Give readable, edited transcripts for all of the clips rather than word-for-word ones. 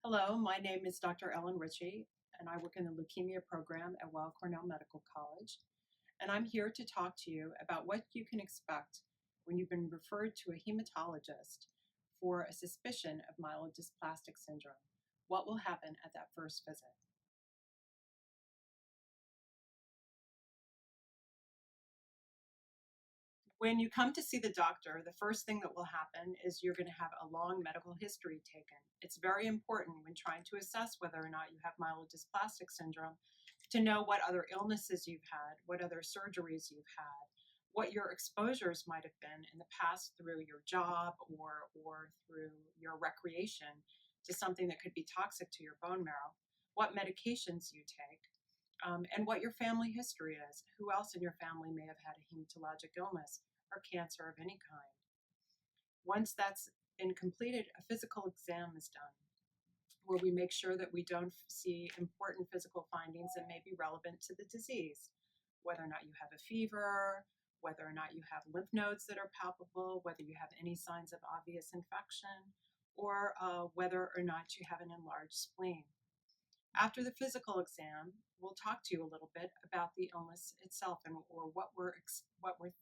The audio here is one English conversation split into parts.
Hello, my name is Dr. Ellen Ritchie, and I work in the leukemia program at Weill Cornell Medical College. And I'm here to talk to you about what you can expect when you've been referred to a hematologist for a suspicion of myelodysplastic syndrome. What will happen at that first visit? When you come to see the doctor, the first thing that will happen is you're going to have a long medical history taken. It's very important when trying to assess whether or not you have myelodysplastic syndrome to know what other illnesses you've had, what other surgeries you've had, what your exposures might have been in the past through your job or through your recreation to something that could be toxic to your bone marrow, what medications you take, and what your family history is. Who else in your family may have had a hematologic illness or cancer of any kind? Once that's been completed, a physical exam is done where we make sure that we don't see important physical findings that may be relevant to the disease, whether or not you have a fever, whether or not you have lymph nodes that are palpable, whether you have any signs of obvious infection, or whether or not you have an enlarged spleen. After the physical exam, we'll talk to you a little bit about the illness itself or what we're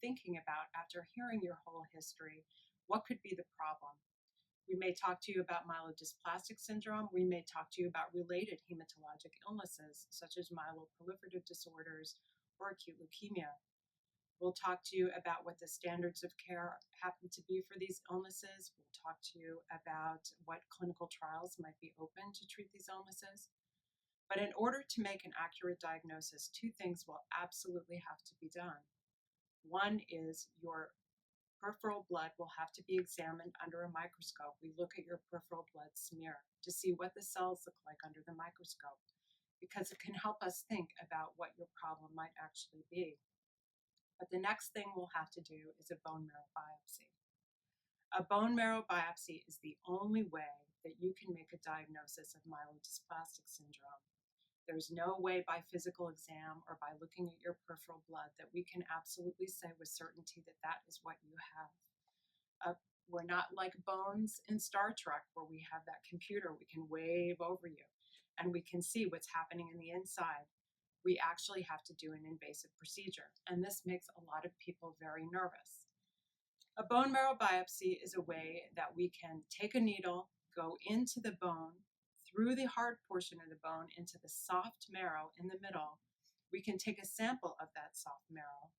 thinking about after hearing your whole history. What could be the problem? We may talk to you about myelodysplastic syndrome. We may talk to you about related hematologic illnesses, such as myeloproliferative disorders or acute leukemia. We'll talk to you about what the standards of care happen to be for these illnesses. We'll talk to you about what clinical trials might be open to treat these illnesses. But in order to make an accurate diagnosis, two things will absolutely have to be done. One is your peripheral blood will have to be examined under a microscope. We look at your peripheral blood smear to see what the cells look like under the microscope, because it can help us think about what your problem might actually be. But the next thing we'll have to do is a bone marrow biopsy. A bone marrow biopsy is the only way that you can make a diagnosis of myelodysplastic syndrome. There's no way by physical exam or by looking at your peripheral blood that we can absolutely say with certainty that that is what you have. We're not like Bones in Star Trek, where we have that computer we can wave over you and we can see what's happening in the inside. We actually have to do an invasive procedure, and this makes a lot of people very nervous. A bone marrow biopsy is a way that we can take a needle, go into the bone, through the hard portion of the bone into the soft marrow in the middle. We can take a sample of that soft marrow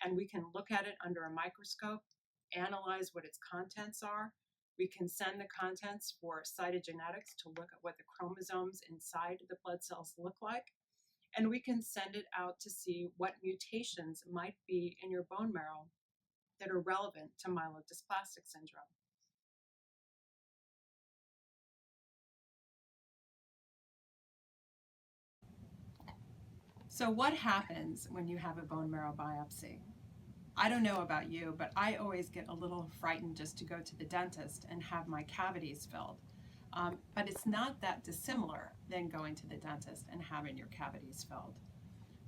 and we can look at it under a microscope, analyze what its contents are. We can send the contents for cytogenetics to look at what the chromosomes inside the blood cells look like. And we can send it out to see what mutations might be in your bone marrow that are relevant to myelodysplastic syndrome. So what happens when you have a bone marrow biopsy? I don't know about you, but I always get a little frightened just to go to the dentist and have my cavities filled. But it's not that dissimilar than going to the dentist and having your cavities filled.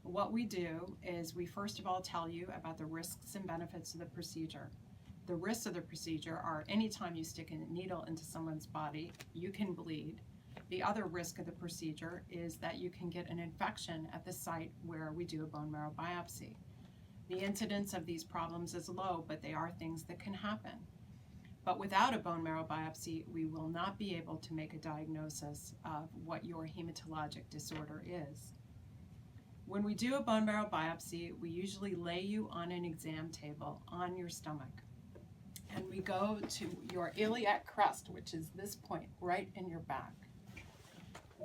What we do is we first of all tell you about the risks and benefits of the procedure. The risks of the procedure are anytime you stick a needle into someone's body, you can bleed. The other risk of the procedure is that you can get an infection at the site where we do a bone marrow biopsy. The incidence of these problems is low, but they are things that can happen. But without a bone marrow biopsy, we will not be able to make a diagnosis of what your hematologic disorder is. When we do a bone marrow biopsy, we usually lay you on an exam table on your stomach. And we go to your iliac crest, which is this point right in your back.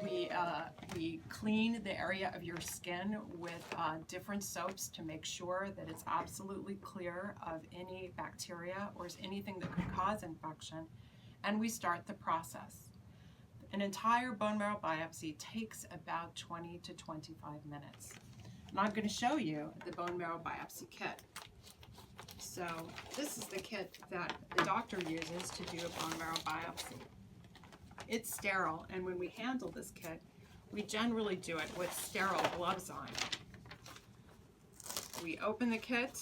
We clean the area of your skin with different soaps to make sure that it's absolutely clear of any bacteria or anything that could cause infection, and we start the process. An entire bone marrow biopsy takes about 20 to 25 minutes. And I'm going to show you the bone marrow biopsy kit. So this is the kit that the doctor uses to do a bone marrow biopsy. It's sterile, and when we handle this kit, we generally do it with sterile gloves on. We open the kit,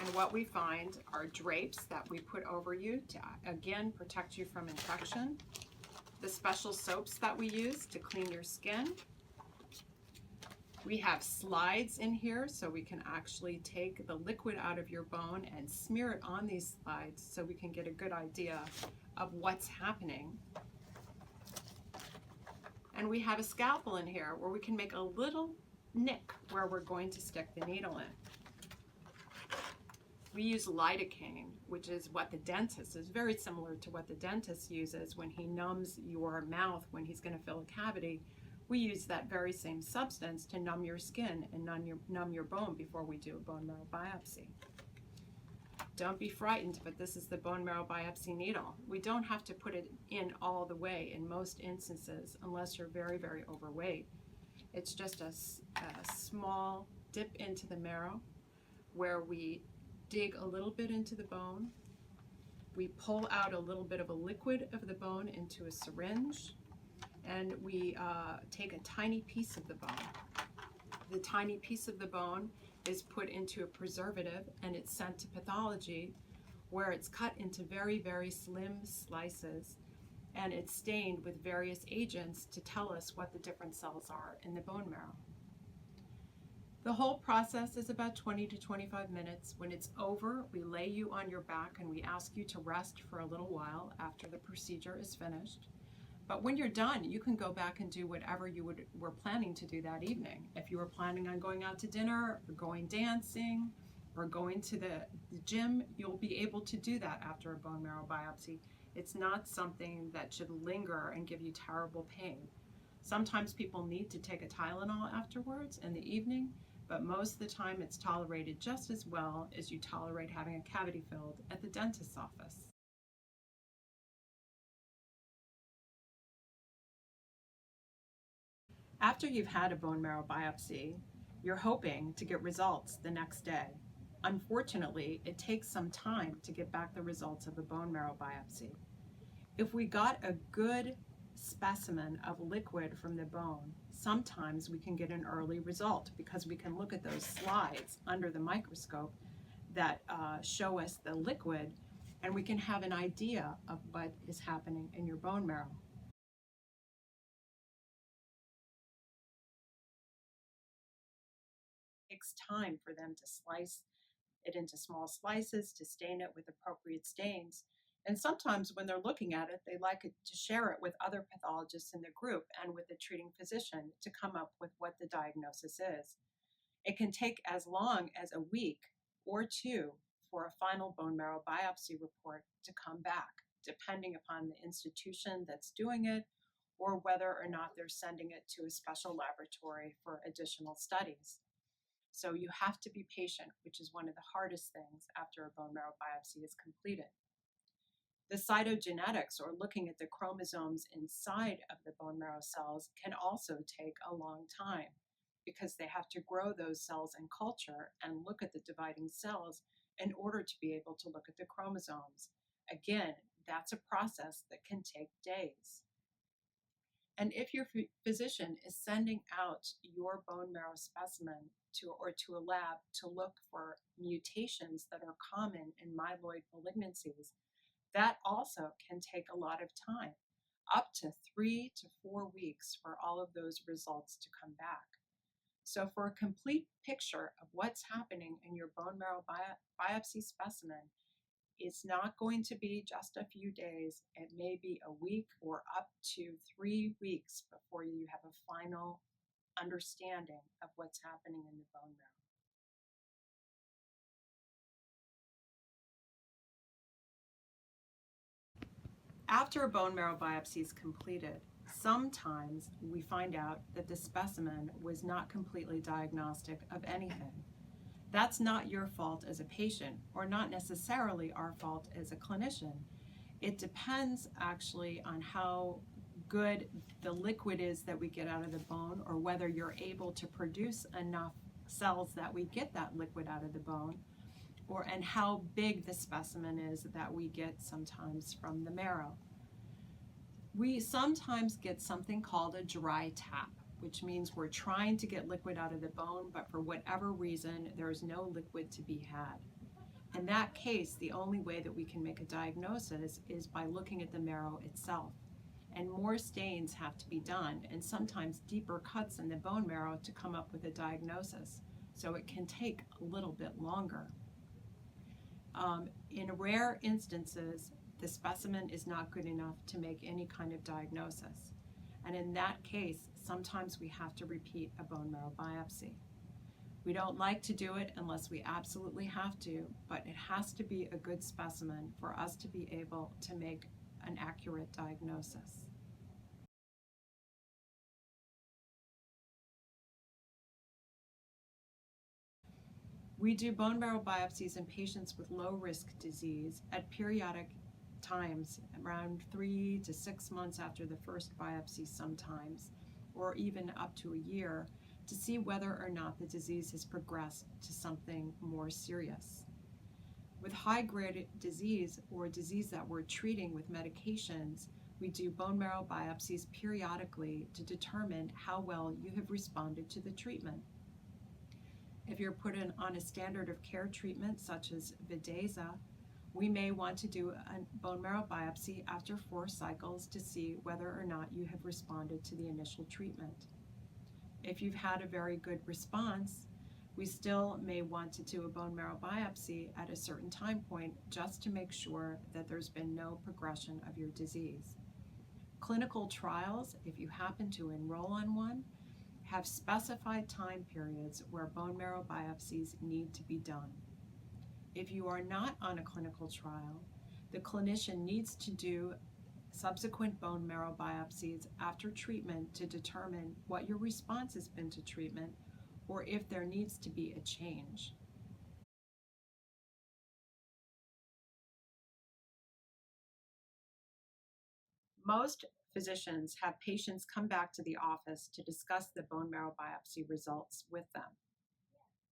And what we find are drapes that we put over you to, again, protect you from infection. The special soaps that we use to clean your skin. We have slides in here so we can actually take the liquid out of your bone and smear it on these slides so we can get a good idea of what's happening. And we have a scalpel in here where we can make a little nick where we're going to stick the needle in. We use lidocaine, which is what the dentist is very similar to what the dentist uses when he numbs your mouth when he's going to fill a cavity. We use that very same substance to numb your skin and numb your bone before we do a bone marrow biopsy. Don't be frightened, but this is the bone marrow biopsy needle. We don't have to put it in all the way in most instances unless you're very, very overweight. It's just a small dip into the marrow where we dig a little bit into the bone. We pull out a little bit of a liquid of the bone into a syringe, and we take a tiny piece of the bone. The tiny piece of the bone is put into a preservative and it's sent to pathology where it's cut into very, very slim slices and it's stained with various agents to tell us what the different cells are in the bone marrow. The whole process is about 20 to 25 minutes. When it's over, we lay you on your back and we ask you to rest for a little while after the procedure is finished. But when you're done, you can go back and do whatever you were planning to do that evening. If you were planning on going out to dinner, or going dancing, or going to the gym, you'll be able to do that after a bone marrow biopsy. It's not something that should linger and give you terrible pain. Sometimes people need to take a Tylenol afterwards in the evening, but most of the time it's tolerated just as well as you tolerate having a cavity filled at the dentist's office. After you've had a bone marrow biopsy, you're hoping to get results the next day. Unfortunately, it takes some time to get back the results of a bone marrow biopsy. If we got a good specimen of liquid from the bone, sometimes we can get an early result because we can look at those slides under the microscope that show us the liquid, and we can have an idea of what is happening in your bone marrow. It takes time for them to slice it into small slices, to stain it with appropriate stains. And sometimes when they're looking at it, they like it to share it with other pathologists in the group and with the treating physician to come up with what the diagnosis is. It can take as long as a week or two for a final bone marrow biopsy report to come back, depending upon the institution that's doing it or whether or not they're sending it to a special laboratory for additional studies. So you have to be patient, which is one of the hardest things after a bone marrow biopsy is completed. The cytogenetics, or looking at the chromosomes inside of the bone marrow cells, can also take a long time because they have to grow those cells in culture and look at the dividing cells in order to be able to look at the chromosomes. Again, that's a process that can take days. And if your physician is sending out your bone marrow specimen to a lab to look for mutations that are common in myeloid malignancies, that also can take a lot of time, up to 3 to 4 weeks for all of those results to come back. So for a complete picture of what's happening in your bone marrow biopsy specimen, it's not going to be just a few days. It may be a week or up to 3 weeks before you have a final understanding of what's happening in the bone marrow. After a bone marrow biopsy is completed, sometimes we find out that the specimen was not completely diagnostic of anything. That's not your fault as a patient, or not necessarily our fault as a clinician. It depends actually on how good the liquid is that we get out of the bone, or whether you're able to produce enough cells that we get that liquid out of the bone, and how big the specimen is that we get sometimes from the marrow. We sometimes get something called a dry tap, which means we're trying to get liquid out of the bone, but for whatever reason, there's no liquid to be had. In that case, the only way that we can make a diagnosis is by looking at the marrow itself. And more stains have to be done, and sometimes deeper cuts in the bone marrow to come up with a diagnosis. So it can take a little bit longer. In rare instances, the specimen is not good enough to make any kind of diagnosis. And in that case, sometimes we have to repeat a bone marrow biopsy. We don't like to do it unless we absolutely have to, but it has to be a good specimen for us to be able to make an accurate diagnosis. We do bone marrow biopsies in patients with low-risk disease at periodic times, around 3 to 6 months after the first biopsy sometimes, or even up to a year, to see whether or not the disease has progressed to something more serious. With high-grade disease or disease that we're treating with medications, we do bone marrow biopsies periodically to determine how well you have responded to the treatment. If you're put on a standard of care treatment such as Vidaza, we may want to do a bone marrow biopsy after 4 cycles to see whether or not you have responded to the initial treatment. If you've had a very good response, we still may want to do a bone marrow biopsy at a certain time point just to make sure that there's been no progression of your disease. Clinical trials, if you happen to enroll on one, have specified time periods where bone marrow biopsies need to be done. If you are not on a clinical trial, the clinician needs to do subsequent bone marrow biopsies after treatment to determine what your response has been to treatment or if there needs to be a change. Most physicians have patients come back to the office to discuss the bone marrow biopsy results with them.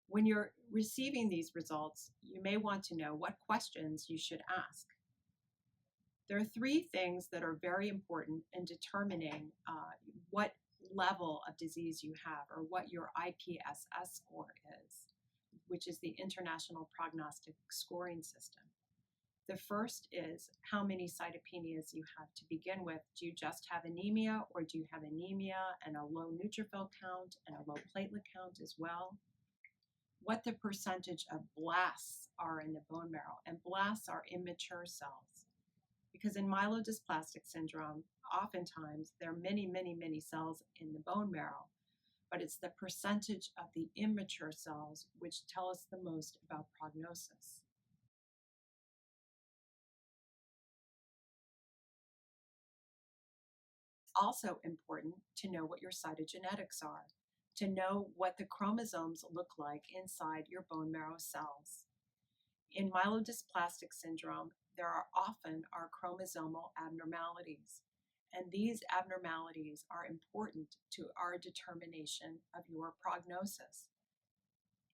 When you're receiving these results, you may want to know what questions you should ask. There are 3 things that are very important in determining what level of disease you have or what your IPSS score is, which is the International Prognostic Scoring System. The first is how many cytopenias you have to begin with. Do you just have anemia, or do you have anemia and a low neutrophil count and a low platelet count as well? What the percentage of blasts are in the bone marrow, and blasts are immature cells. Because in myelodysplastic syndrome, oftentimes there are many cells in the bone marrow, but it's the percentage of the immature cells which tell us the most about prognosis. Also important to know what your cytogenetics are, to know what the chromosomes look like inside your bone marrow cells. In myelodysplastic syndrome, there are often chromosomal abnormalities, and these abnormalities are important to our determination of your prognosis.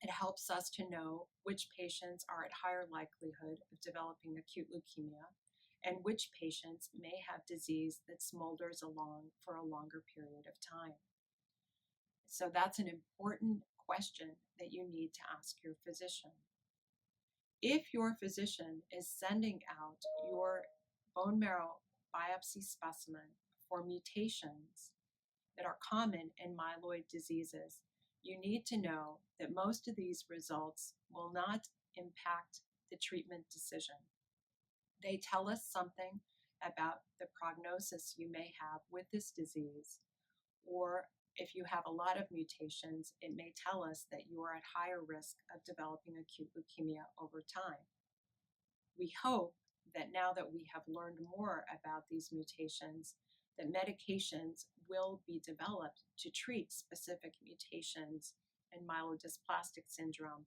It helps us to know which patients are at higher likelihood of developing acute leukemia and which patients may have disease that smolders along for a longer period of time. So that's an important question that you need to ask your physician. If your physician is sending out your bone marrow biopsy specimen for mutations that are common in myeloid diseases, you need to know that most of these results will not impact the treatment decision. They tell us something about the prognosis you may have with this disease, or if you have a lot of mutations, it may tell us that you are at higher risk of developing acute leukemia over time. We hope that now that we have learned more about these mutations, that medications will be developed to treat specific mutations in myelodysplastic syndrome,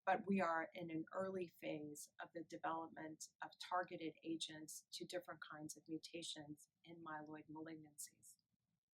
but we are in an early phase of the development of targeted agents to different kinds of mutations in myeloid malignancies.